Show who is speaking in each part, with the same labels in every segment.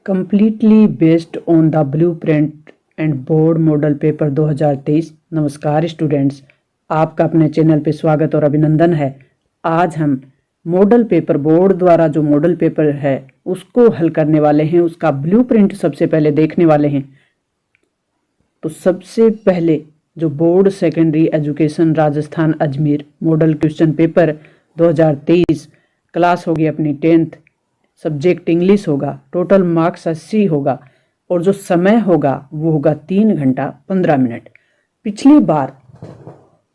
Speaker 1: completely based on the blueprint and board model paper 2023। नमस्कार students, आपका अपने channel पे स्वागत और अभिनंदन है। आज हम मॉडल पेपर बोर्ड द्वारा जो मॉडल पेपर है उसको हल करने वाले हैं, उसका ब्लूप्रिंट सबसे पहले देखने वाले हैं। तो सबसे पहले जो board secondary education Rajasthan Ajmer model question paper 2023 class होगी अपनी 10th, सब्जेक्ट इंग्लिश होगा, टोटल मार्क्स 80 होगा और जो समय होगा वो होगा 3 घंटा 15 मिनट। पिछली बार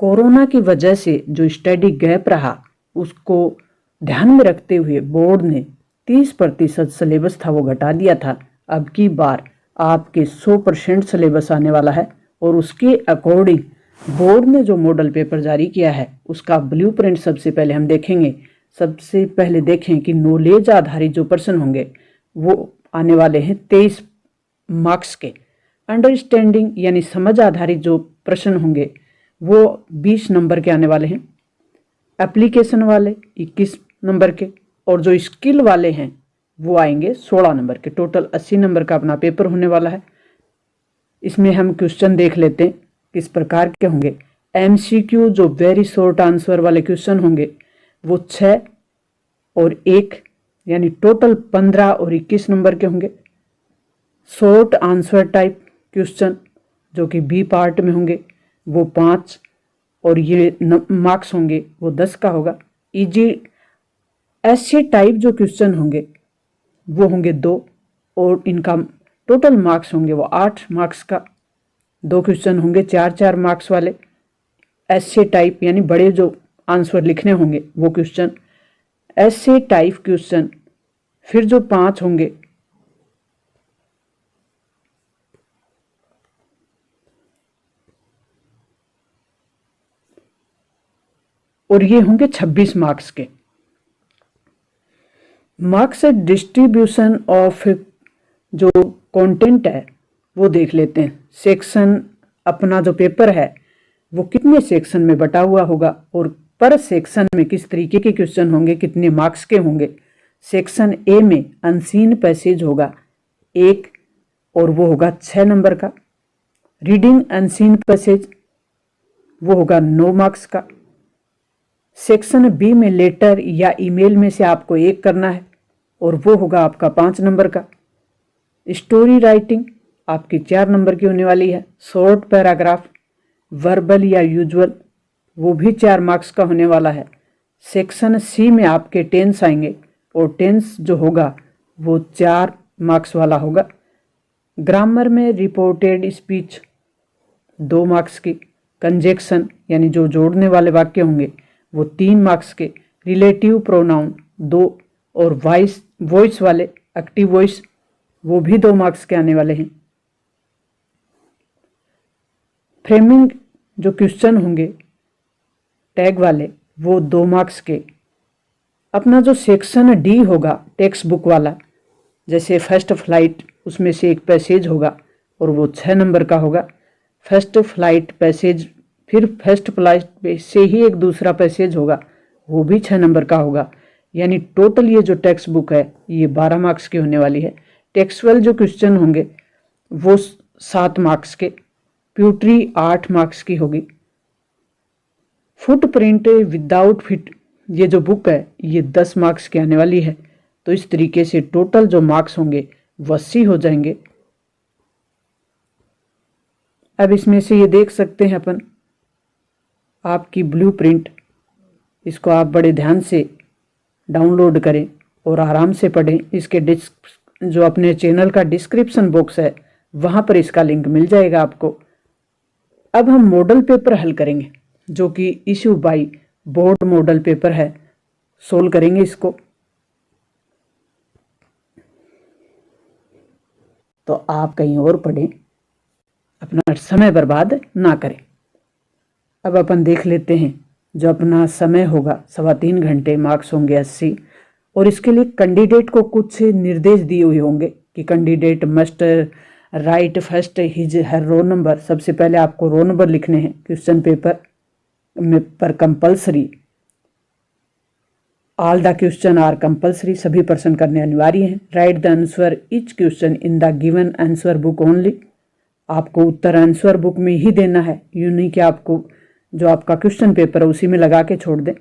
Speaker 1: कोरोना की वजह से जो स्टडी गैप रहा उसको ध्यान में रखते हुए बोर्ड ने 30% सिलेबस था वो घटा दिया था। अब की बार आपके 100% सिलेबस आने वाला है और उसके अकॉर्डिंग बोर्ड ने जो मॉडल पेपर जारी किया है उसका ब्लूप्रिंट सबसे पहले हम देखेंगे। सबसे पहले देखें कि नॉलेज आधारित जो प्रश्न होंगे वो आने वाले हैं 23 मार्क्स के। अंडरस्टैंडिंग यानी समझ आधारित जो प्रश्न होंगे वो 20 नंबर के आने वाले हैं। एप्लीकेशन वाले 21 नंबर के और जो स्किल वाले हैं वो आएंगे 16 नंबर के। टोटल 80 नंबर का अपना पेपर होने वाला है। इसमें हम क्वेश्चन देख लेते हैं किस प्रकार के होंगे। MCQ जो वेरी शॉर्ट आंसर वाले क्वेश्चन होंगे वो 6 और 1 यानी टोटल 15 और 21 नंबर के होंगे। शॉर्ट आंसर टाइप क्वेश्चन जो कि बी पार्ट में होंगे वो 5 और ये मार्क्स होंगे वो 10 का होगा। इजी ऐसे टाइप जो क्वेश्चन होंगे वो होंगे 2 और इनका टोटल मार्क्स होंगे वो 8 मार्क्स का। 2 क्वेश्चन होंगे 4-4 मार्क्स वाले। ऐसे टाइप यानी बड़े जो आंसर लिखने होंगे वो क्वेश्चन। ऐसे टाइप क्वेश्चन फिर जो 5 होंगे और ये होंगे 26 मार्क्स के। मार्क्स डिस्ट्रीब्यूशन ऑफ जो कंटेंट है वो देख लेते हैं। सेक्शन अपना जो पेपर है वो कितने सेक्शन में बटा हुआ होगा और पर सेक्शन में किस तरीके के क्वेश्चन होंगे, कितने मार्क्स के होंगे। सेक्शन ए में अनसीन पैसेज होगा 1 और वो होगा 6 नंबर का। रीडिंग अनसीन पैसेज वो होगा 9 मार्क्स का। सेक्शन बी में लेटर या ईमेल में से आपको 1 करना है और वो होगा आपका 5 नंबर का। स्टोरी राइटिंग आपकी 4 नंबर की होने वाली है। शॉर्ट पैराग्राफ वर्बल या यूजुअल वो भी 4 मार्क्स का होने वाला है। सेक्शन सी में आपके टेंस आएंगे और टेंस जो होगा वो 4 मार्क्स वाला होगा। ग्रामर में रिपोर्टेड स्पीच 2 मार्क्स की। कंजेक्शन यानी जो जोड़ने वाले वाक्य होंगे वो 3 मार्क्स के। रिलेटिव प्रोनाउन 2 और वॉइस वाले एक्टिव वॉइस वो भी 2 मार्क्स के आने वाले हैं। फ्रेमिंग जो क्वेश्चन होंगे टैग वाले वो 2 मार्क्स के। अपना जो सेक्शन डी होगा टेक्स्ट बुक वाला, जैसे फर्स्ट फ्लाइट उसमें से एक पैसेज होगा और वो 6 नंबर का होगा। फर्स्ट फ्लाइट पैसेज फिर फर्स्ट फ्लाइट से ही एक दूसरा पैसेज होगा वो भी 6 नंबर का होगा। यानी टोटल ये जो टेक्स्ट बुक है ये 12 मार्क्स की होने वाली है। टेक्सुअल जो क्वेश्चन होंगे वो 7 मार्क्स के। प्यूट्री 8 मार्क्स की होगी। फुटप्रिंट विदाउट फिट ये जो बुक है ये 10 मार्क्स की आने वाली है। तो इस तरीके से टोटल जो मार्क्स होंगे वो 80 हो जाएंगे। अब इसमें से ये देख सकते हैं अपन आपकी ब्लूप्रिंट, इसको आप बड़े ध्यान से डाउनलोड करें और आराम से पढ़ें। इसके जो अपने चैनल का डिस्क्रिप्शन बॉक्स है वहाँ पर इसका लिंक मिल जाएगा आपको। अब हम मॉडल पेपर हल करेंगे जो कि issue by board model paper है। सोल्व करेंगे इसको। तो आप कहीं और पढ़ें, अपना समय बर्बाद ना करें। अब अपन देख लेते हैं जो अपना समय होगा 3.25 घंटे, मार्क्स होंगे 80 और इसके लिए कैंडिडेट को कुछ निर्देश दिए हुए होंगे कि candidate must write first his her roll number. सबसे पहले आपको रोल नंबर लिखने हैं क्वेश्चन पेपर में पर compulsory. All the question are compulsory, सभी प्रश्न करने अनिवार्य हैं। Write the answer each question in the given answer book only, आपको उत्तर आंसर बुक में ही देना है, यूँ नहीं कि आपको जो आपका क्वेश्चन पेपर है उसी में लगा के छोड़ दें।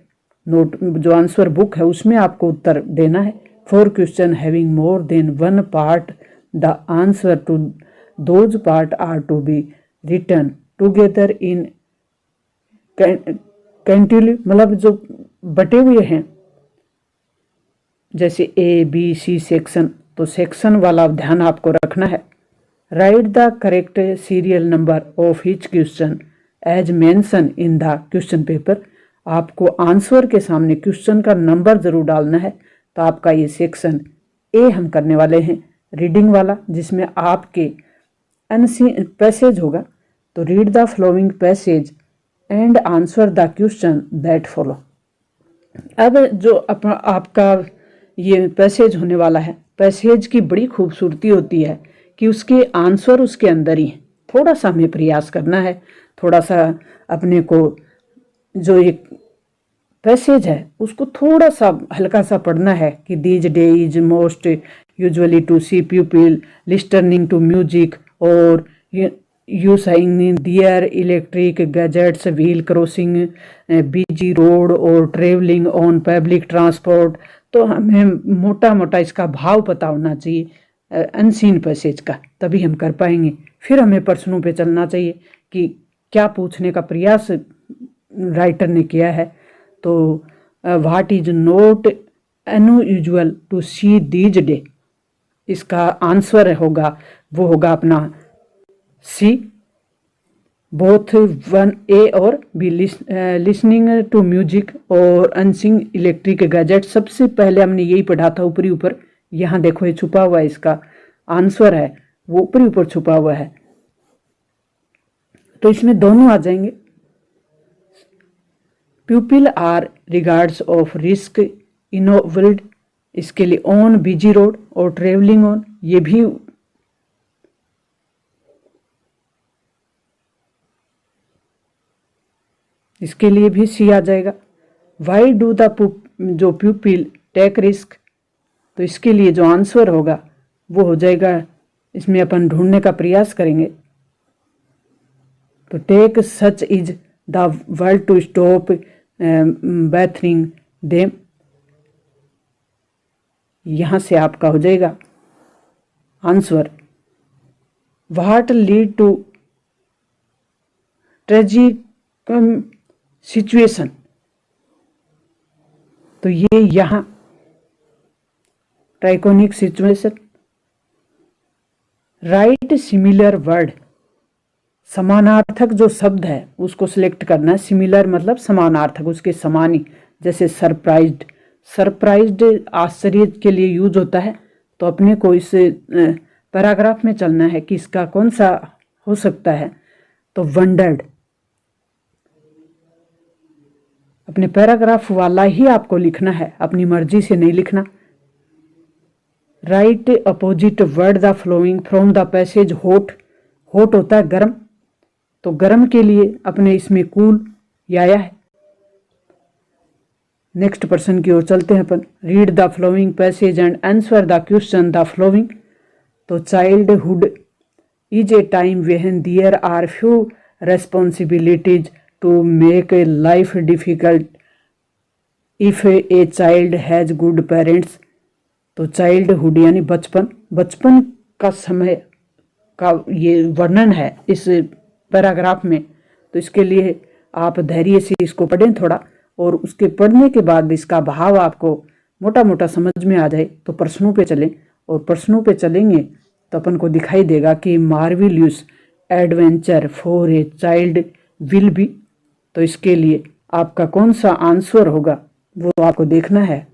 Speaker 1: नोट जो आंसर बुक है उसमें आपको उत्तर देना है। For question having more than one part the answer to those part are to be written together in continue, मतलब जो बटे हुए हैं जैसे ए बी सी सेक्शन, तो सेक्शन वाला ध्यान आपको रखना है। Write the correct serial number of each question as mention in the question paper, आपको आंसर के सामने क्वेश्चन का नंबर जरूर डालना है। तो आपका ये सेक्शन ए हम करने वाले हैं, रीडिंग वाला, जिसमें आपके पैसेज होगा। तो read the following passage and answer the question that follow. अब जो आपका ये पैसेज होने वाला है, पैसेज की बड़ी खूबसूरती होती है कि उसके आंसर उसके अंदर ही है। थोड़ा सा हमें प्रयास करना है, थोड़ा सा अपने को जो एक पैसेज है उसको थोड़ा सा हल्का सा पढ़ना है कि these day is most usually to see people listening to music और using their electric gadgets while crossing busy road और ट्रेवलिंग ऑन पब्लिक ट्रांसपोर्ट। तो हमें मोटा मोटा इसका भाव पता होना चाहिए अनसीन पैसेज का, तभी हम कर पाएंगे। फिर हमें प्रश्नों पे चलना चाहिए कि क्या पूछने का प्रयास राइटर ने किया है। तो what is not unusual to see these day, इसका आंसर होगा वो होगा अपना सी, बोथ वन ए और बी, लिसनिंग टू म्यूजिक और अनसिंग इलेक्ट्रिक गैजेट। सबसे पहले हमने यही पढ़ा था ऊपरी ऊपर, यहाँ देखो ये छुपा हुआ है, इसका आंसर है वो ऊपरी ऊपर छुपा हुआ है, तो इसमें दोनों आ जाएंगे। People are regards of risk involved, इसके लिए ऑन बिजी रोड और ट्रेवलिंग ऑन, ये भी इसके लिए भी सी आ जाएगा। वाई डू द जो पीपल टेक रिस्क, तो इसके लिए जो आंसर होगा वो हो जाएगा, इसमें अपन ढूंढने का प्रयास करेंगे। तो take such is the world to stop bothering them, यहां से आपका हो जाएगा answer. What lead to tragic situation, तो ये यहां tragic situation. Right similar word, समानार्थक जो शब्द है उसको सिलेक्ट करना है। सिमिलर मतलब समानार्थक, उसके समान ही, जैसे सरप्राइज्ड, सरप्राइज्ड आश्चर्य के लिए यूज होता है। तो अपने को इस पैराग्राफ में चलना है कि इसका कौन सा हो सकता है। तो वंडर्ड, अपने पैराग्राफ वाला ही आपको लिखना है, अपनी मर्जी से नहीं लिखना। Right opposite word the following from the passage hot, hot होता है गर्म, तो गर्म के लिए अपने इसमें कूल या आया है। नेक्स्ट पर्सन की ओर चलते हैं अपन। Read the following passage and answer the question the following. तो childhood is a time when there are few responsibilities to make a life difficult if a child has good parents. तो childhood यानी बचपन, बचपन का समय का ये वर्णन है इस पैराग्राफ में। तो इसके लिए आप धैर्य से इसको पढ़ें थोड़ा, और उसके पढ़ने के बाद इसका भाव आपको मोटा मोटा समझ में आ जाए तो प्रश्नों पे चलें। और प्रश्नों पे चलेंगे तो अपन को दिखाई देगा कि marvellous adventure for a child will be. तो इसके लिए आपका कौन सा आंसर होगा वो आपको देखना है।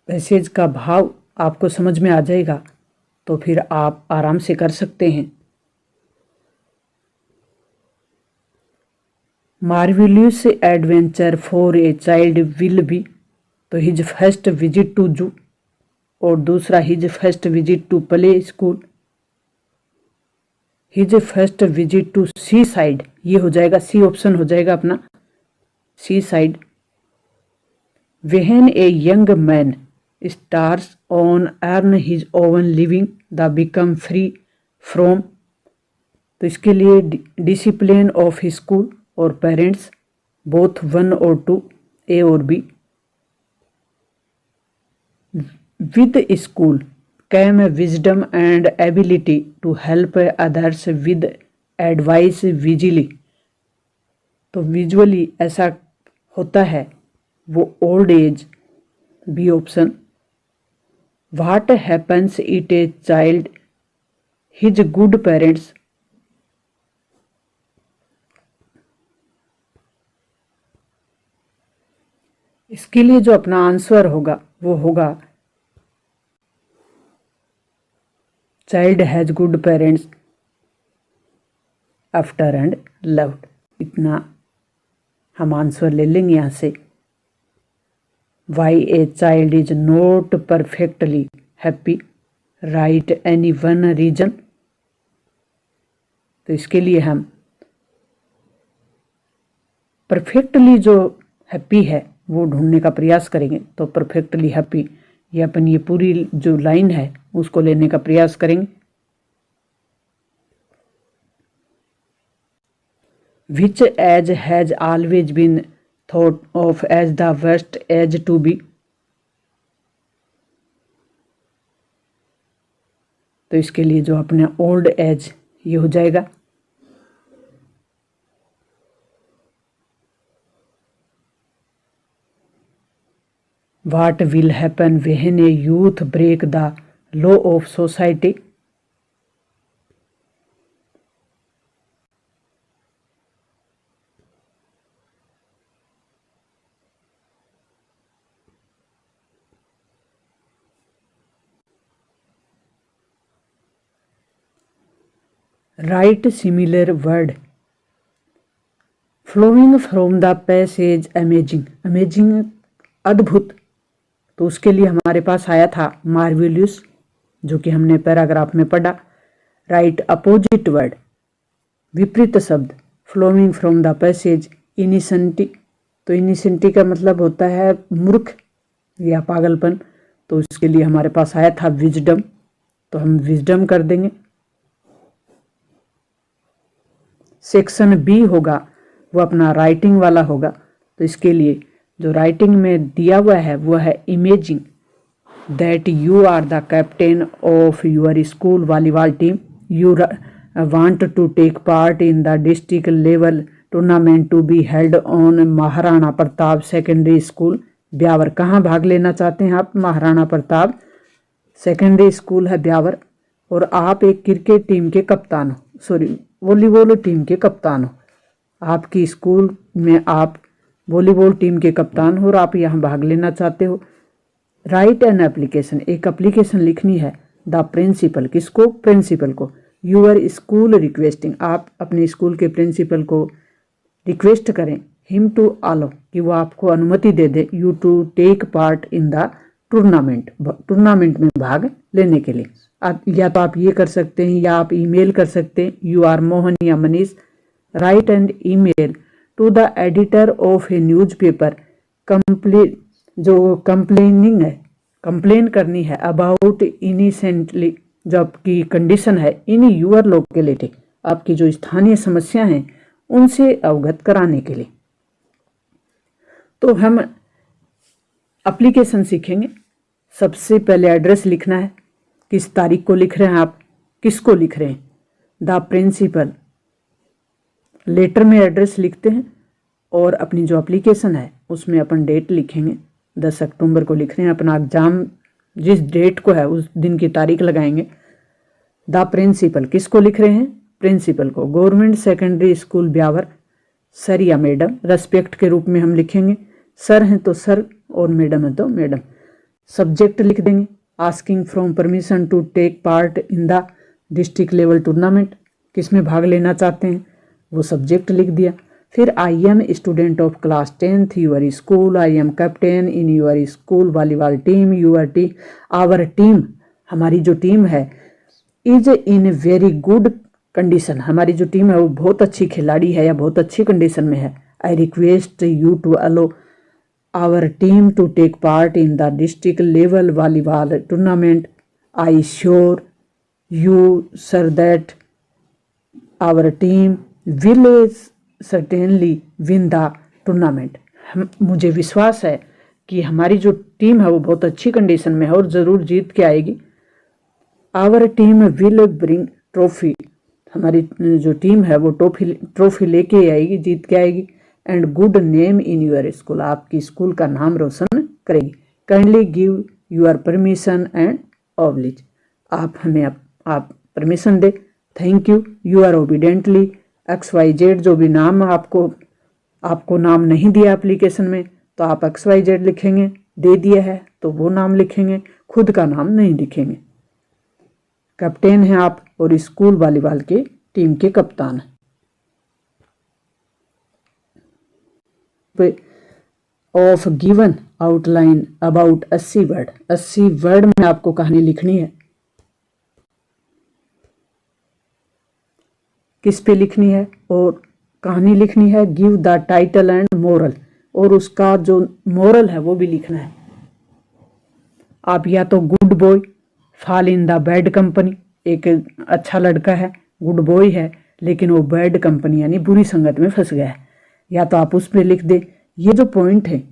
Speaker 1: पैसेज का भाव आपको समझ में आ जाएगा तो फिर आप आराम से कर सकते हैं। Marvellous adventure for a child will be, तो his first visit to zoo, और दूसरा his first visit to play school. His first visit to seaside, ये हो जाएगा सी ऑप्शन हो जाएगा अपना seaside. When a young man starts on earn his own living the become free from, तो इसके लिए डिसिप्लिन ऑफ स्कूल और पेरेंट्स, बोथ 1 और 2, ए और B. With school came wisdom and ability to help others with advice wisely, तो visually ऐसा होता है वो old age, B option. What happens it a child his good parents, इसके लिए जो अपना आंसर होगा वो होगा child has good parents after and loved, इतना हम आंसर ले लेंगे यहाँ से। Why a child is not perfectly happy, right any one reason, तो इसके लिए हम परफेक्टली जो हैप्पी है वो ढूंढने का प्रयास करेंगे। तो परफेक्टली हैप्पी, ये अपन ये पूरी जो लाइन है उसको लेने का प्रयास करेंगे। Which age has always been thought of as the worst age to be, तो इसके लिए जो अपने ओल्ड एज ये हो जाएगा। What will happen when a youth break the law of society? Write similar word flowing from the passage amazing, amazing अद्भुत, तो उसके लिए हमारे पास आया था मार्वेलियस, जो कि हमने पैराग्राफ में पढ़ा। राइट अपोजिट वर्ड, विपरीत शब्द, फ्लोइंग फ्रॉम द पैसेज इनिसेंटी, तो इनिसेंटी का मतलब होता है मूर्ख या पागलपन, तो इसके लिए हमारे पास आया था विजडम, तो हम विजडम कर देंगे। सेक्शन बी होगा वो अपना राइटिंग वाला होगा, तो इसके लिए जो राइटिंग में दिया हुआ है वो है imaging that you are the captain of your school volleyball team, you want to take part in the district level tournament to be held on Maharana Pratap secondary school Beawar. कहाँ भाग लेना चाहते हैं आप? महाराणा प्रताप सेकेंडरी स्कूल है ब्यावर, और आप एक क्रिकेट टीम के कप्तान हो, सॉरी वॉलीबॉल टीम के कप्तान हो। आपकी स्कूल में आप वॉलीबॉल टीम के कप्तान हो और आप यहाँ भाग लेना चाहते हो। राइट एन एप्लीकेशन, एक एप्लीकेशन लिखनी है। द प्रिंसिपल, किसको? प्रिंसिपल को। यूर स्कूल रिक्वेस्टिंग, आप अपने स्कूल के प्रिंसिपल को रिक्वेस्ट करें। हिम टू अलो, कि वो आपको अनुमति दे दे। You to take part in the tournament, tournament में भाग लेने के लिए। आप या तो आप ये कर सकते हैं या आप ईमेल कर सकते हैं। यू आर मोहन या Manish. Write an email to the editor of a newspaper, जो कंप्लेनिंग है, कंप्लेन करनी है अबाउट इनिसेंटली, जो आपकी कंडीशन है इन यूर लोकेलिटी, आपकी जो स्थानीय समस्या हैं उनसे अवगत कराने के लिए। तो हम एप्लीकेशन सीखेंगे। सबसे पहले एड्रेस लिखना है, किस तारीख को लिख रहे हैं आप, किसको लिख रहे हैं? The principal. लेटर में एड्रेस लिखते हैं और अपनी जो एप्लीकेशन है उसमें अपन डेट लिखेंगे। 10 अक्टूबर को लिख रहे हैं, अपना एग्जाम जिस डेट को है उस दिन की तारीख लगाएंगे। द प्रिंसिपल, किसको लिख रहे हैं? प्रिंसिपल को। Government secondary school Beawar, sir या मैडम, रेस्पेक्ट के रूप में हम लिखेंगे। सर हैं तो सर और मैडम है तो मैडम। सब्जेक्ट लिख देंगे, asking from permission to take part in the district level tournament, किसमें भाग लेना चाहते हैं वो सब्जेक्ट लिख दिया। फिर I am student of class 10th your school, I am captain in your school volleyball team, our team, हमारी जो टीम है, is in very good condition, हमारी जो टीम है वो बहुत अच्छी खिलाड़ी है या बहुत अच्छी कंडीशन में है। I request you to allow our team to take part in the district level volleyball tournament. I sure you sir that our team will certainly win the tournament. मुझे विश्वास है कि हमारी जो टीम है वो बहुत अच्छी कंडीशन में है और ज़रूर जीत के आएगी। Our team will bring trophy, हमारी जो टीम है वो ट्रॉफी लेके आएगी, जीत के आएगी। And good name in your school, आपकी स्कूल का नाम रोशन करेगी। Kindly give your permission and oblige, आप हमें आप परमिशन दे। Thank you. You are obediently XYZ, जो भी नाम आपको नाम नहीं दिया एप्लीकेशन में तो आप XYZ लिखेंगे, दे दिया है तो वो नाम लिखेंगे, खुद का नाम नहीं लिखेंगे। कैप्टन हैं आप और स्कूल वॉलीबॉल के टीम के कप्तान हैं। Of given outline about 80 word, 80 word में आपको कहानी लिखनी है। किस पे लिखनी है और कहानी लिखनी है। Give the title and moral, और उसका जो मोरल है वो भी लिखना है। आप या तो good boy fall in the bad company, एक अच्छा लड़का है, गुड बॉय है, लेकिन वो बैड कंपनी यानी बुरी संगत में फंस गया है, या तो आप उस पर लिख दे। ये जो पॉइंट है,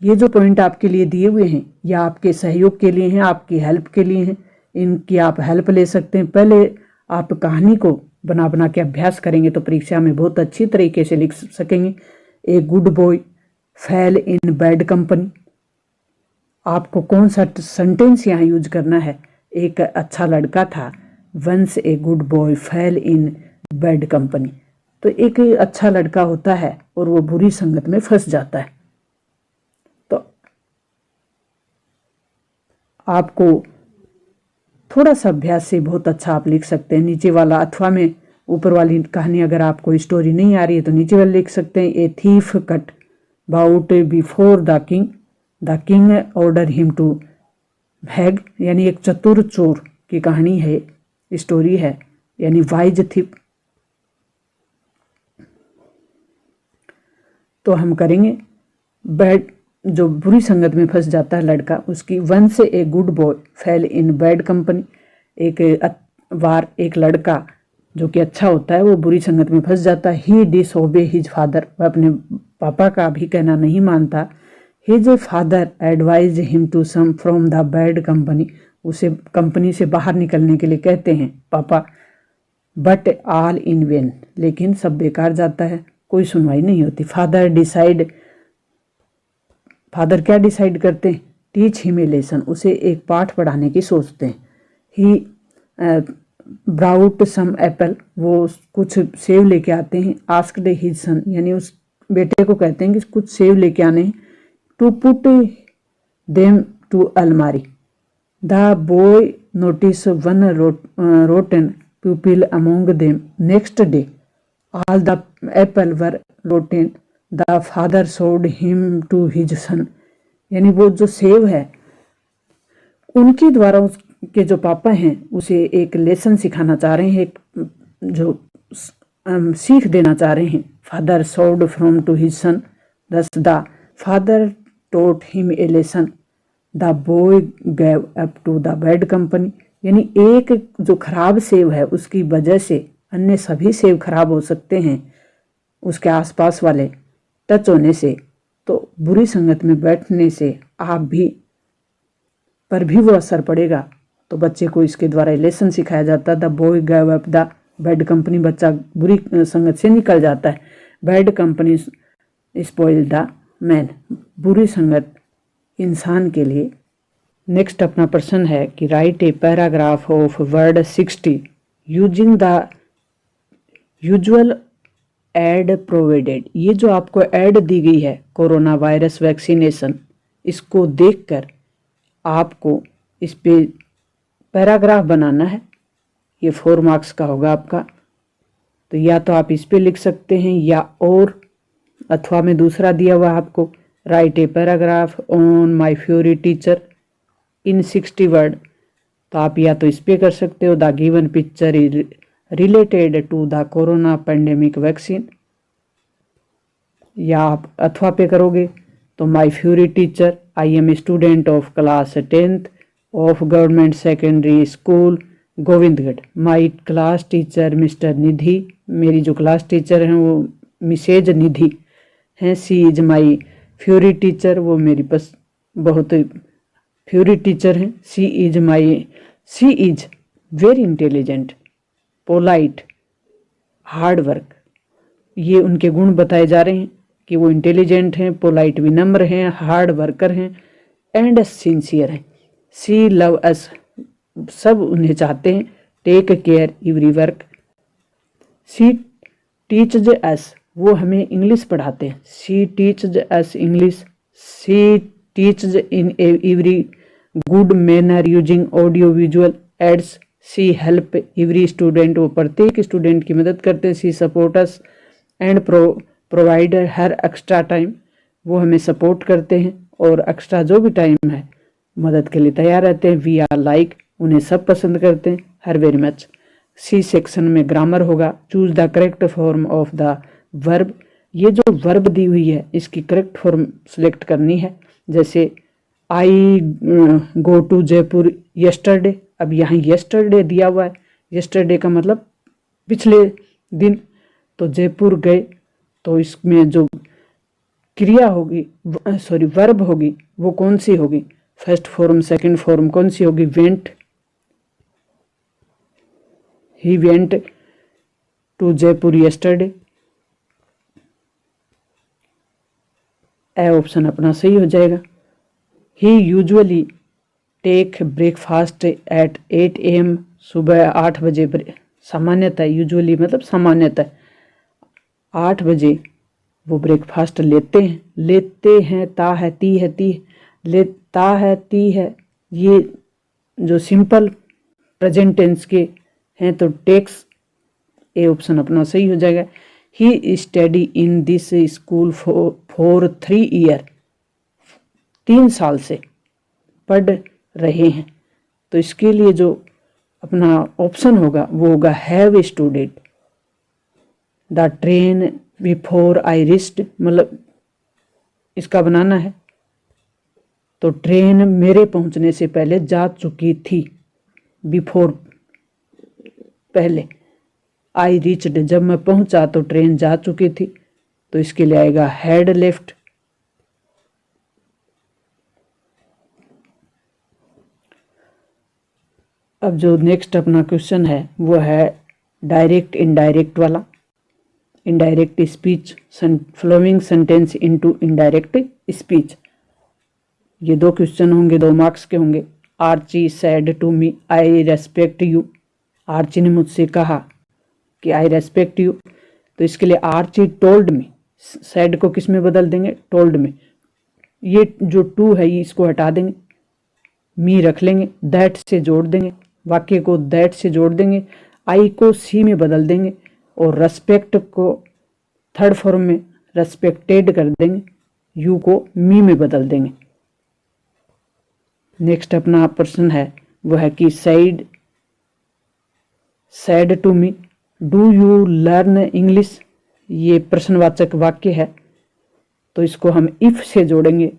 Speaker 1: ये जो पॉइंट आपके लिए दिए हुए हैं या आपके सहयोग के लिए हैं, आपकी हेल्प के लिए हैं, इनकी आप हेल्प ले सकते हैं। पहले आप कहानी को बना बना के अभ्यास करेंगे तो परीक्षा में बहुत अच्छी तरीके से लिख सकेंगे। ए good boy fell in bad company, आपको कौन सा सेंटेंस यहाँ यूज करना है। एक अच्छा लड़का था, once a good boy fell in bad company, तो एक अच्छा लड़का होता है और वो बुरी संगत में फंस जाता है। तो आपको थोड़ा सा अभ्यास से बहुत अच्छा आप लिख सकते हैं। नीचे वाला अथवा में ऊपर वाली कहानी अगर आपको स्टोरी नहीं आ रही है तो नीचे वाले लिख सकते हैं। A thief caught brought before the king order him to hang, यानी एक चतुर चोर की कहानी है, स्टोरी है, यानी वाइज थीफ। तो हम करेंगे बैड, जो बुरी संगत में फंस जाता है लड़का, उसकी वन से ए good boy fell in bad company, एक लड़का जो कि अच्छा होता है वो बुरी संगत में फंस जाता है। ही डिसओबे हिज फादर, वह अपने पापा का भी कहना नहीं मानता। His father advise him to some from the bad company, उसे कंपनी से बाहर निकलने के लिए कहते हैं पापा। बट ऑल इन वेन, लेकिन सब बेकार जाता है, कोई सुनवाई नहीं होती। फादर क्या डिसाइड करते हैं। टीच हिम ए लेसन, उसे एक पाठ पढ़ाने की सोचते हैं। ही ब्राउट सम एप्पल, वो कुछ सेव लेके आते हैं। आस्क्ड हिज सन, यानी उस बेटे को कहते हैं कि कुछ सेव लेके आने हैं। टू पुट देम टू अलमारी, the boy notice one rotten pupil among them. Next day, all the apple were rotten. The father showed him to his son. यानी वो जो सेव है उनके द्वारा उसके जो पापा हैं उसे एक लेसन सिखाना चाह रहे हैं, एक जो सीख देना चाह रहे हैं। Father showed from to his son. Thus the father taught him a lesson. The boy gave up to the bad company. यानी एक जो खराब सेव है उसकी वजह से अन्य सभी सेव खराब हो सकते हैं उसके आसपास वाले टच होने से। तो बुरी संगत में बैठने से आप भी पर भी वो असर पड़ेगा। तो बच्चे को इसके द्वारा लेसन सिखाया जाता है। The boy gave up the bad company, बच्चा बुरी संगत से निकल जाता है। Bad company spoil the man, बुरी संगत इंसान के लिए। नेक्स्ट अपना प्रश्न है कि write a paragraph of word 60 using the usual aid provided. ये जो आपको एड दी गई है कोरोना वायरस वैक्सीनेशन, इसको देखकर आपको इस पे पैराग्राफ बनाना है। ये 4 मार्क्स का होगा आपका। तो या तो आप इस पे लिख सकते हैं या और अथवा में दूसरा दिया हुआ आपको write a paragraph on my favourite teacher in 60 word. तो आप या तो इस पे कर सकते हो the given picture is related to the corona pandemic vaccine, या आप अथवा पे करोगे तो my favourite teacher, I am student of class 10th of government secondary school Govindgarh. My class teacher mister Nidhi, मेरी जो क्लास टीचर हैं वो मिसेज निधि हैं। She is my favourite teacher, वो मेरी बहुत फेवरेट टीचर हैं। She is very intelligent, polite, hard work. ये उनके गुण बताए जा रहे हैं कि वो इंटेलिजेंट हैं, पोलाइट विनम्र हैं, हार्ड वर्कर हैं, एंड सिंसियर हैं। सी लव अस, सब उन्हें चाहते हैं। Take care every work. She teaches us, वो हमें इंग्लिश पढ़ाते हैं। She teaches us English. She teaches in every good manner using audio visual aids. She help every student, वो प्रत्येक स्टूडेंट की मदद करते हैं। She support us and provide her extra time, वो हमें सपोर्ट करते हैं और एक्स्ट्रा जो भी टाइम है मदद के लिए तैयार रहते हैं। वी आर लाइक, उन्हें सब पसंद करते हैं। हर वेरी मच। सी सेक्शन में ग्रामर होगा। Choose the correct form of the verb, ये जो वर्ब दी हुई है इसकी करेक्ट फॉर्म सिलेक्ट करनी है। जैसे आई गो टू जयपुर यस्टरडे, अब यहाँ यस्टरडे दिया हुआ है, यस्टरडे का मतलब पिछले दिन, तो जयपुर गए, तो इसमें जो क्रिया होगी, सॉरी वर्ब होगी, वो कौन सी होगी? फर्स्ट फॉर्म सेकंड फॉर्म कौन सी होगी? Went, he went to Jaipur yesterday. A option अपना सही हो जाएगा। He usually take breakfast at 8 AM, सुबह 8 बजे सामान्यतः, यूजुअली मतलब सामान्यतः 8 बजे वो ब्रेकफास्ट लेते हैं। लेते हैं, ता है, ती है, ती लेता है, ती है, ये जो सिंपल प्रेजेंट टेंस के हैं तो टेक्स, ए ऑप्शन अपना सही हो जाएगा। He study in this school for 3 years, 3 साल से पढ़ रहे हैं, तो इसके लिए जो अपना ऑप्शन होगा वो होगा have student the train before I wrist, मतलब इसका बनाना है तो ट्रेन मेरे पहुंचने से पहले जा चुकी थी। बिफोर पहले, आई रीच्ड जब मैं पहुंचा तो ट्रेन जा चुकी थी, तो इसके लिए आएगा हैड लेफ्ट। अब जो नेक्स्ट अपना क्वेश्चन है वो है डायरेक्ट इनडायरेक्ट वाला। Indirect speech, flowing sentence into indirect speech. ये 2 क्वेश्चन होंगे, 2 मार्क्स के होंगे। Archie said to me I respect you, Archie ने मुझसे कहा कि आई रेस्पेक्ट यू, तो इसके लिए आर्ची टोल्ड मी, सेड को किस में बदल देंगे? टोल्ड में। ये जो टू है ये इसको हटा देंगे, मी रख लेंगे, दैट से जोड़ देंगे, वाक्य को दैट से जोड़ देंगे, आई को सी में बदल देंगे और रेस्पेक्ट को थर्ड फॉर्म में रेस्पेक्टेड कर देंगे, यू को मी में बदल देंगे। नेक्स्ट अपना प्रश्न है वो है कि said to me do you learn English, ये प्रश्नवाचक वाक्य है तो इसको हम इफ से जोड़ेंगे।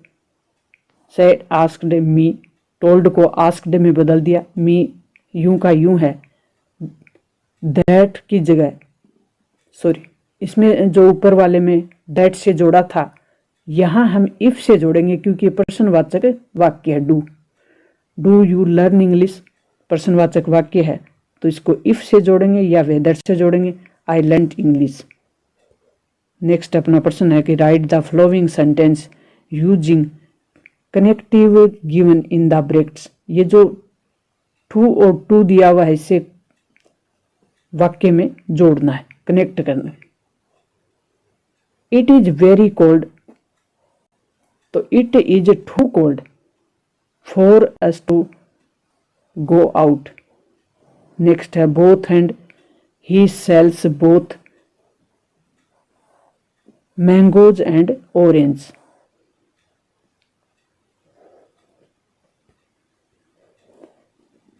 Speaker 1: सैड आस्क्ड मी, टोल्ड को आस्क्ड में बदल दिया, मी यूं का यूं है, दैट की जगह, सॉरी इसमें जो ऊपर वाले में दैट से जोड़ा था यहाँ हम इफ से जोड़ेंगे क्योंकि प्रश्नवाचक वाक्य है। डू यू लर्न इंग्लिश प्रश्नवाचक वाक्य है तो इसको इफ से जोड़ेंगे या वेदर से जोड़ेंगे, आई लर्न इंग्लिश। नेक्स्ट अपना प्रश्न है कि right the following sentence using connective given in the brackets, ये जो टू और टू दिया हुआ है इसे वाक्य में जोड़ना है, कनेक्ट करना है। इट इज वेरी कोल्ड, तो it is too cold for us to go out. Next है both and, he sells both mangoes and oranges.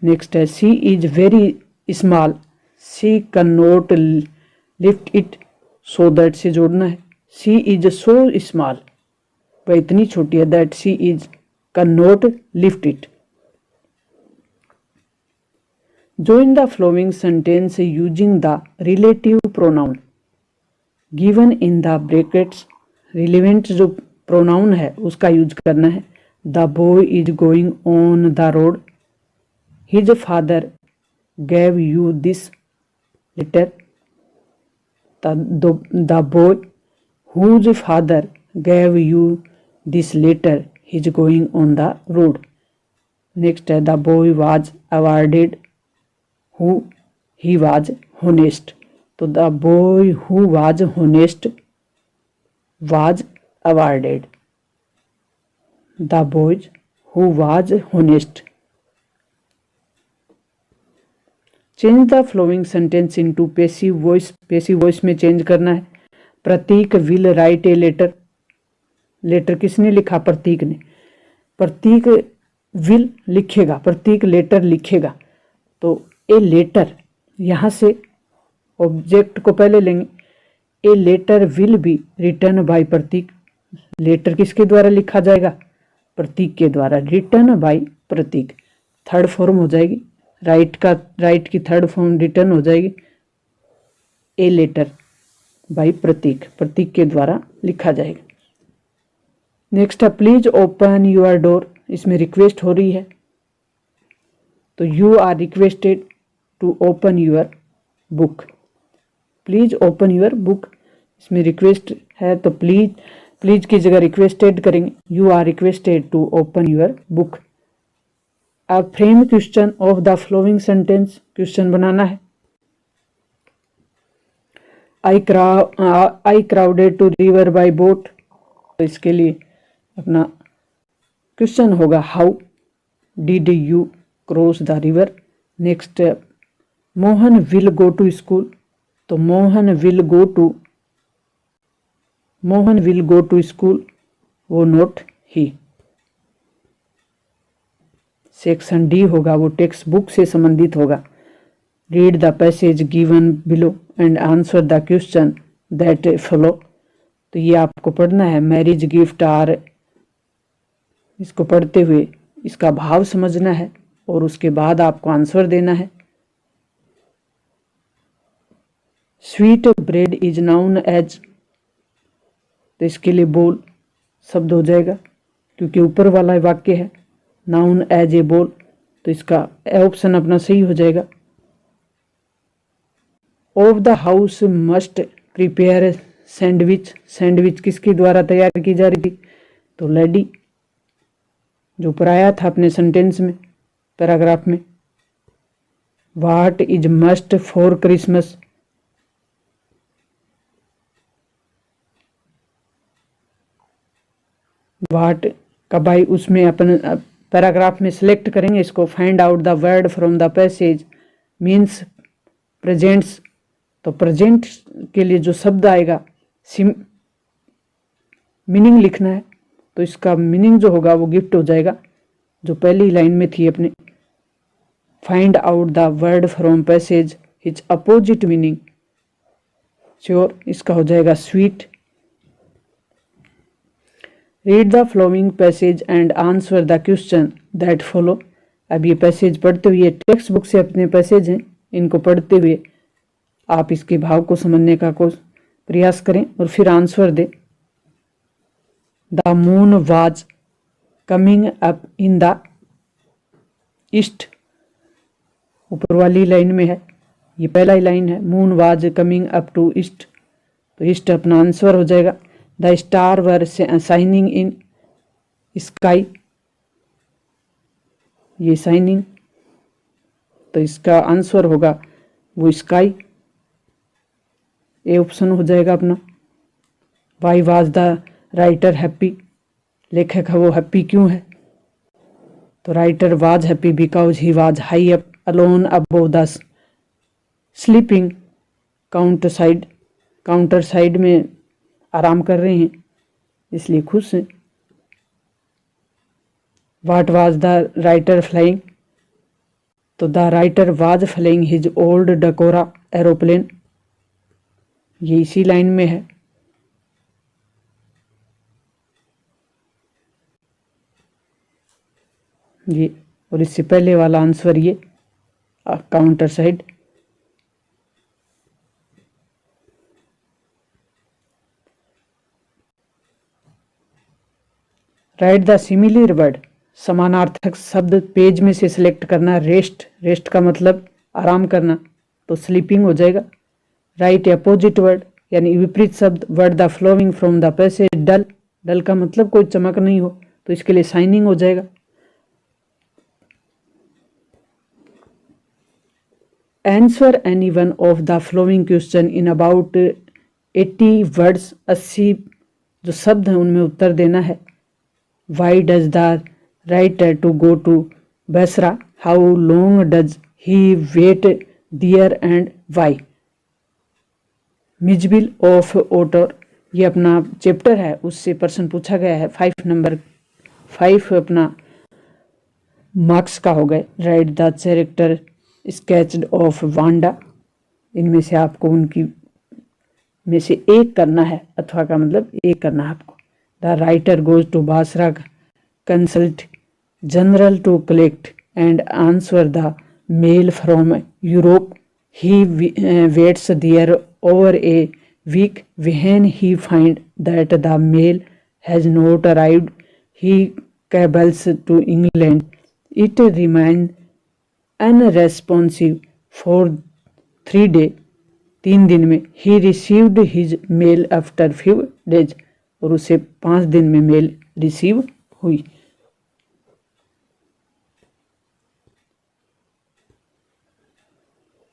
Speaker 1: Next है she is very small, she can not lift it, so that से जोड़ना है। She is so small, वह इतनी छोटी है, that she is can not lift it. Join the following sentence using the relative pronoun given in the brackets। relevant जो pronoun है उसका यूज करना है। The boy is going on the road, his father gave you this letter। the boy whose father gave you this letter is going on the road। next है the boy was awarded who he was honest। तो the boy who was honest was awarded। the boy who was honest। Change the following sentence into passive voice. Passive voice में change करना है। Pratik will write a letter. Letter किसने लिखा? प्रतीक ने। प्रतीक will लिखेगा, प्रतीक letter लिखेगा। तो ए लेटर, यहाँ से ऑब्जेक्ट को पहले लेंगे। A letter will be return by Pratik. Letter किसके द्वारा लिखा जाएगा? प्रतीक के द्वारा। Return by Pratik third form हो जाएगी। राइट की थर्ड फॉर्म रिटर्न हो जाएगी। ए लेटर बाय प्रतीक, प्रतीक के द्वारा लिखा जाएगा। नेक्स्ट है प्लीज ओपन योर डोर। इसमें रिक्वेस्ट हो रही है, तो you are requested to open your book. Please open your book, इसमें रिक्वेस्ट है तो प्लीज की जगह रिक्वेस्टेड करेंगे। You are requested to open your book. अब frame question of the following sentence, question बनाना है। I crowded to river by boat. तो इसके लिए अपना क्वेश्चन होगा how did you cross the river. Next Mohan will go to school. तो Mohan will go to school, वो नॉट ही। सेक्शन डी होगा, वो टेक्स्ट बुक से संबंधित होगा। Read the passage given below and answer the question that follow. तो ये आपको पढ़ना है। मैरिज गिफ्ट आर, इसको पढ़ते हुए इसका भाव समझना है और उसके बाद आपको आंसर देना है। Sweet bread is known as. तो इसके लिए बोल शब्द हो जाएगा, क्योंकि ऊपर वाला वाक्य है नाउन एज ए बोल, तो इसका ऑप्शन अपना सही हो जाएगा। Of the house must prepare sandwich. Sandwich किसके द्वारा तैयार की जा रही थी? तो लेडी, जो पराया था अपने सेंटेंस में, पैराग्राफ में। What is must for Christmas. What का भाई उसमें अपन पैराग्राफ में सिलेक्ट करेंगे इसको। Find out the word from the passage means presents. तो प्रेजेंट के लिए जो शब्द आएगा मीनिंग लिखना है। तो इसका मीनिंग जो होगा वो गिफ्ट हो जाएगा, जो पहली लाइन में थी अपने। Find out the word from passage is opposite meaning sure, इसका हो जाएगा sweet. Read the following passage and answer the question that follow. अब ये पैसेज पढ़ते हुए, टेक्स्ट बुक से अपने पैसेज हैं, इनको पढ़ते हुए आप इसके भाव को समझने का प्रयास करें और फिर आंसर दें। The moon was coming up in the east, ऊपर वाली लाइन में है, ये पहला ही लाइन है। Moon was coming up to east, तो ईस्ट अपना आंसर हो जाएगा। The star were shining in sky, ये शाइनिंग, तो इसका आंसर होगा वो स्काई, ए ऑप्शन हो जाएगा अपना। Why was the writer happy, लेखक है वो हैप्पी क्यों है? तो writer was happy because he was high up alone above the sleeping countryside में आराम कर रहे हैं, इसलिए खुश हैं। What was the writer flying, तो the writer was flying his old Dakota aeroplane, ये इसी लाइन में है। ये और इससे पहले वाला आंसर ये countryside. Write the similar word, समानार्थक शब्द पेज में से सिलेक्ट करना। रेस्ट, रेस्ट का मतलब आराम करना, तो स्लीपिंग हो जाएगा। राइट अपोजिट वर्ड यानी विपरीत शब्द, word the following from the passage. Dull, dull का मतलब कोई चमक नहीं हो, तो इसके लिए शाइनिंग हो जाएगा। Answer any one of the following question in about 80 words, 80 जो शब्द हैं उनमें उत्तर देना है। Why does the writer to go to Basra, how long does he wait there and why. Mijbil of otter, ये अपना चैप्टर है, उससे प्रश्न पूछा गया है। 5 नंबर 5 अपना मार्क्स का हो गए। Right the character sketched of Wanda, इनमें से आपको उनकी में से एक करना है, अथवा का मतलब एक करना है आपको। The writer goes to Basra consult general to collect and answer the mail from Europe, he waits there over a week. When he finds that the mail has not arrived, he cables to England. It remains unresponsive for 3 days. 3 दिन में। He received his mail after few days, और उसे 5 दिन में mail receive हुई।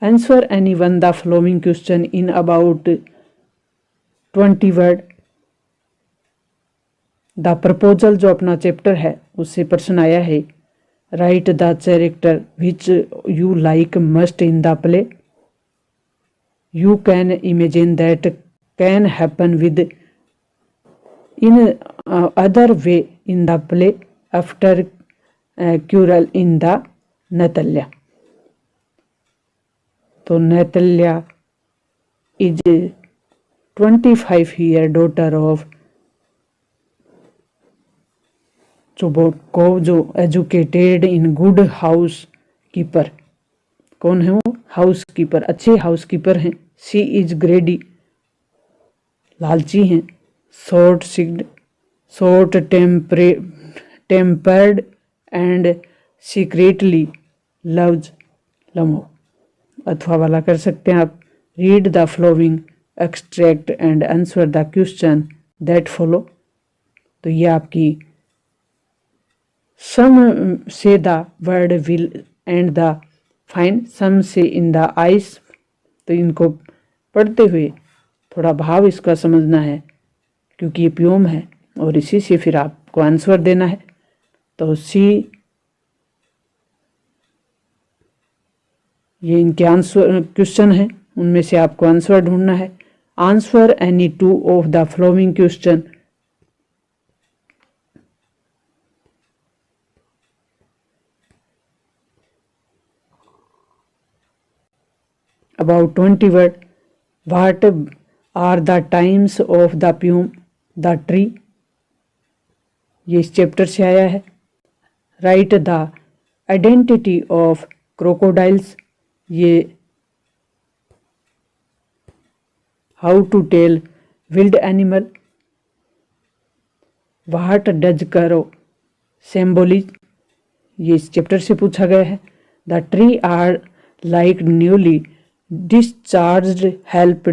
Speaker 1: Answer any one the following question in about 20 word। The proposal जो अपना chapter है उससे प्रश्न आया है। Write the character which you like must in the play, you can imagine that can happen with in other way in the play after quarrel in the Natalya. तो Natalya is 25 year daughter of Chubukov, जो educated in good house keeper. कौन है वो? House keeper, अच्छे house keeper हैं। She is greedy, लालची हैं। Short tempered and secretly loves Lomov, अथवा वाला कर सकते हैं आप। Read the following extract and answer the question that follow. तो ये आपकी some say the word will end the fine, some say in the ice. तो इनको पढ़ते हुए थोड़ा भाव इसका समझना है, क्योंकि ये प्योम है और इसी से फिर आपको आंसर देना है। तो सी, ये इनके आंसर क्वेश्चन हैं, उनमें से आपको आंसर ढूंढना है। Answer any 2 of the following question. about 20 word। What are the times of the poem the tree, ये इस चैप्टर से आया है। Write the identity of crocodiles, ये how to tell wild animal. What does crow symbolise, ये इस chapter से पूछा गया है। The tree are like newly discharged help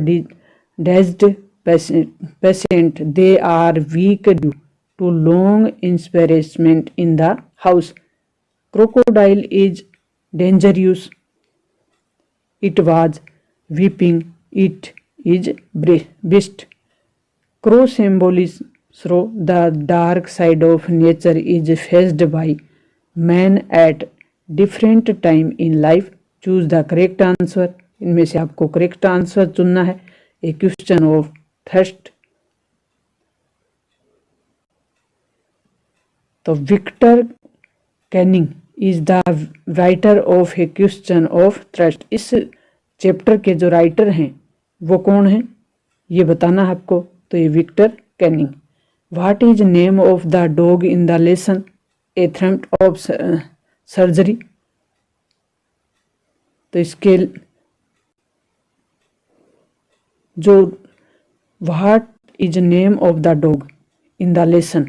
Speaker 1: dazed patient, they are weak due to long imprisonment in the house. Crocodile is dangerous, it was weeping, it is beast. Crow symbolizes the dark side of nature is faced by man at different time in life. Choose the correct answer। इनमें से आपको correct answer चुनना है। A question of thirst. तो Victor Canning is the writer of a question of trust. इस chapter के जो writer हैं वो कौन हैं ये बताना है आपको, तो ये Victor Canning. What is name of the dog in the lesson a triumph of surgery. तो इसके जो what is name of the dog in the lesson,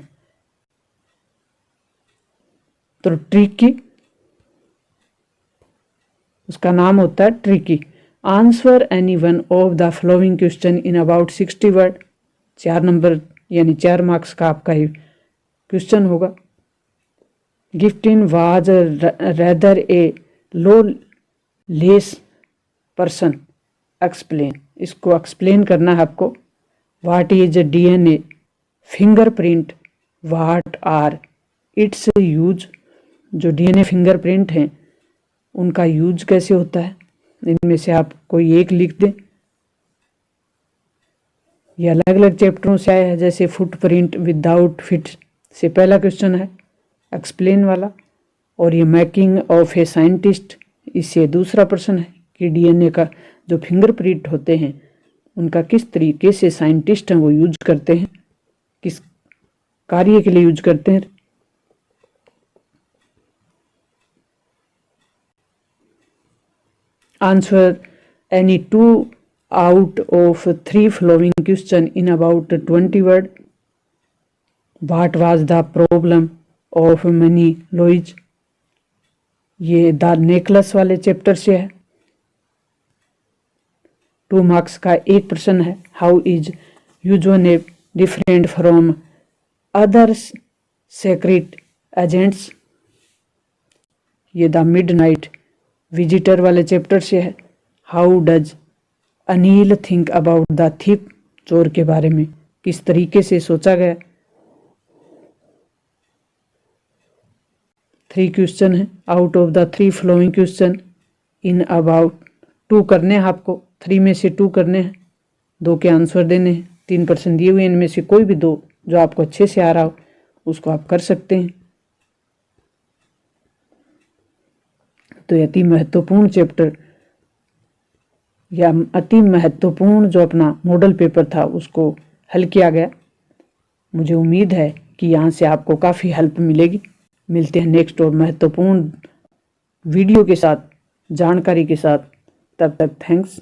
Speaker 1: तो ट्रिकी, उसका नाम होता है Tricki. Answer any one of the following question in about 60 word. 4 number यानी 4 marks का आपका ही क्वेश्चन होगा। Griffin was rather a lawless person, explain. इसको एक्सप्लेन करना है आपको। What is DNA fingerprint, what are its use. जो DNA फिंगरप्रिंट हैं उनका यूज कैसे होता है, इनमें से आप कोई एक लिख दें। ये अलग अलग चैप्टरों से आया है, जैसे फुटप्रिंट विदाउट फिट से पहला क्वेश्चन है एक्सप्लेन वाला, और ये मेकिंग ऑफ ए साइंटिस्ट, इससे दूसरा प्रश्न है कि DNA का जो फिंगरप्रिंट होते हैं उनका किस तरीके से साइंटिस्ट हैं वो यूज करते हैं, किस कार्य के लिए यूज करते हैं। Answer any 2 out of 3 following question in about 20 word. What was the problem of many Lois। ये द नेकलेस वाले चैप्टर से है। 2 मार्क्स का एक प्रश्न है। हाउ इज यूजोन different from other secret agents. ये द मिडनाइट विजिटर वाले चैप्टर से है। How does Anil think about the thief, चोर के बारे में किस तरीके से सोचा गया। 3 क्वेश्चन है। Out of the 3 following question in about 2 करने हैं आपको, 3 में से 2 करने हैं, 2 के आंसर देने हैं। 3% दिए हुए, इनमें से कोई भी 2 जो आपको अच्छे से आ रहा हो उसको आप कर सकते हैं। तो ये अति महत्वपूर्ण चैप्टर या अति महत्वपूर्ण जो अपना मॉडल पेपर था उसको हल किया गया। मुझे उम्मीद है कि यहाँ से आपको काफ़ी हेल्प मिलेगी। मिलते हैं नेक्स्ट और महत्वपूर्ण वीडियो के साथ, जानकारी के साथ। तब तक थैंक्स।